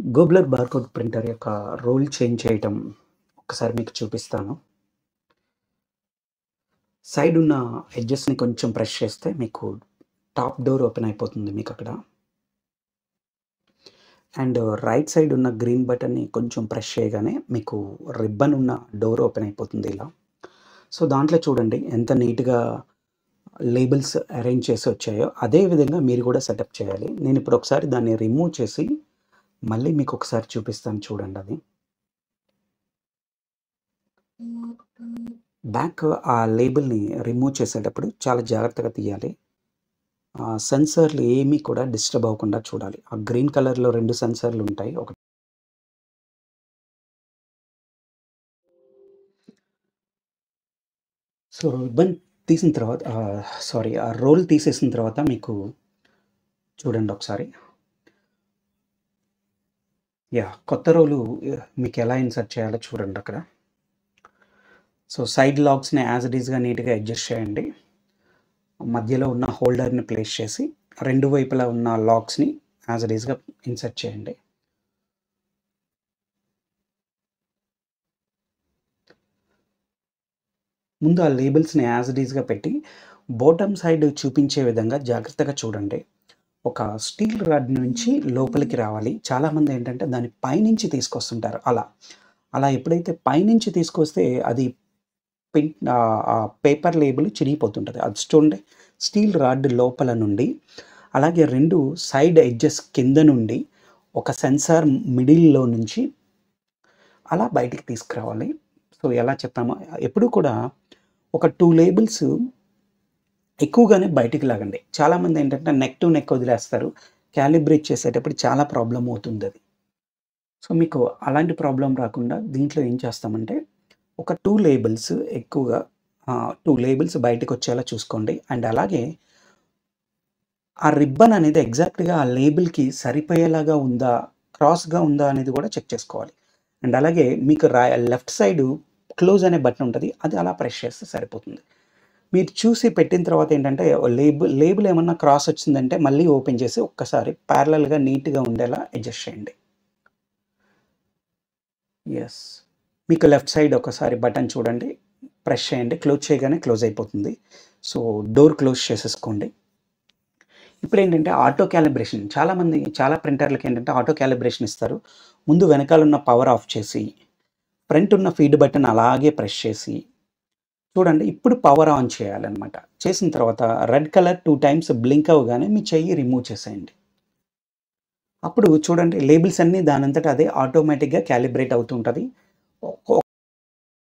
గోబ్లర్ barcode printer యొక్క role change చేయటం ఒక్కసారి మీకు చూపిస్తాను. సైడ్ ఉన్న ఎడ్జెస్‌ని కొంచెం ప్రెస్ చేస్తే మీకు టాప్ డోర్ ఓపెన్ అయిపోతుంది మీకక్కడ. అండ్ రైట్ సైడ్ ఉన్న గ్రీన్ బటన్‌ని కొంచెం ప్రెస్ చేయగానే మీకు రిబ్బన్ ఉన్న డోర్ ఓపెన్ అయిపోతుంది ఇలా. సో, దాంట్లో చూడండి ఎంత నీట్‌గా లేబుల్స్ అరేంజ్ చేసి వచ్చాయో, అదే విధంగా మీరు కూడా సెటప్ చేయాలి. నేనిప్పుడు ఒకసారి దాన్ని రిమూవ్ చేసి మళ్ళీ మీకొకసారి చూపిస్తాను చూడండది. బ్యాక్ ఆ లేబుల్‌ని రిమూవ్ చేసేటప్పుడు చాలా జాగ్రత్తగా తీయాలి. సెన్సార్‌లు ఏమీ కూడా డిస్టర్బ్ అవ్వకుండా చూడాలి. ఆ గ్రీన్ కలర్‌లో 2 సెన్సార్‌లు ఉంటాయి. సో, రిబ్బన్ తీసిన తర్వాత ఆ రోల్ తీసేసిన తర్వాత మీకు చూడండి ఒకసారి. కొత్త రోలు మీకెలా ఇన్సర్ట్ చేయాలో చూడండక్కడ. సో, సైడ్ లాక్స్‌ని యాజ్ ఇట్ ఈస్‌గా నీట్‌గా అడ్జస్ట్ చేయండి. మధ్యలో ఉన్న హోల్డర్‌ని ప్లేస్ చేసి, 2 వైపులా ఉన్న లాక్స్‌ని యాజ్ ఇట్ ఈస్‌గా ఇన్సర్ట్ చేయండి. ముందు ఆ లేబుల్స్‌ని యాజ్ ఇట్ ఈస్‌గా పెట్టి, బాటమ్ సైడ్ చూపించే విధంగా జాగ్రత్తగా చూడండి. ఒక స్టీల్ రాడ్ నుంచి లోపలికి రావాలి. చాలామంది ఏంటంటే దాన్ని పైనుంచి తీసుకొస్తుంటారు అలా. అలా ఎప్పుడైతే పైనుంచి తీసుకొస్తే అది ఆ పేపర్ లేబుల్ చిరిగిపోతుంటది. అది చూడండి స్టీల్ రాడ్ లోపల నుండి, అలాగే 2 సైడ్ ఎడ్జెస్ కింద నుండి, ఒక సెన్సార్ మిడిల్‌లో నుంచి అలా బయటికి తీసుకురావాలి. సో, ఎలా చెప్పామో ఎప్పుడూ కూడా ఒక 2 లేబుల్స్ ఎక్కువగానే బయటికి లాగండి. చాలామంది ఏంటంటే నెక్ టు నెక్ వదిలేస్తారు. క్యాలిబ్రేట్ చేసేటప్పుడు చాలా ప్రాబ్లమ్ అవుతుందది. సో, మీకు అలాంటి ప్రాబ్లమ్ రాకుండా దీంట్లో ఏం చేస్తామంటే ఒక 2 లేబుల్స్ ఎక్కువగా 2 లేబుల్స్ బయటకొచ్చేలా చూసుకోండి. అండ్ అలాగే ఆ రిబ్బన్ అనేది ఎగ్జాక్ట్‌గా ఆ లేబుల్‌కి సరిపోయేలాగా ఉందా? క్రాస్‌గా ఉందా? అనేది కూడా చెక్ చేసుకోవాలి. అండ్ అలాగే మీకు లెఫ్ట్ సైడు క్లోజ్ అనే బటన్ ఉంటది. అది అలా ప్రెస్ చేస్తే సరిపోతుంది. మీరు చూసి పెట్టిన తర్వాత ఏంటంటే లేబుల్ ఏమన్నా క్రాస్ వచ్చిందంటే మళ్ళీ ఓపెన్ చేసి ఒక్కసారి ప్యారలల్‌గా నీట్‌గా ఉండేలా అడ్జస్ట్ చేయండి. యెస్. మీకు లెఫ్ట్ సైడ్ ఒకసారి బటన్ చూడండి. ప్రెస్ చేయండి. క్లోజ్ చేయగానే క్లోజ్ అయిపోతుంది. సో, డోర్ క్లోజ్ చేసేసుకోండి. ఇప్పుడేంటంటే ఆటో కాలిబ్రేషన్ చాలా ప్రింటర్‌లకేంటంటే ఆటో కాలిబ్రేషన్ ఇస్తారు. ముందు వెనకాలున్న పవర్ ఆఫ్ చేసి, ఫ్రంట్ ఉన్న ఫీడ్ బటన్ అలాగే ప్రెస్ చేసి, చూడండి ఇప్పుడు పవర్ ఆన్ చేయాలన్నమాట. చేసిన తర్వాత రెడ్ కలర్ 2 టైమ్స్ బ్లింక్ అవ్వగానే మీ చెయ్యి రిమూవ్ చేసేయండి. అప్పుడు చూడండి లేబుల్స్ అన్నీ దానంతట అదే ఆటోమేటిక్‌గా కాలిబ్రేట్ అవుతూ ఉంటది.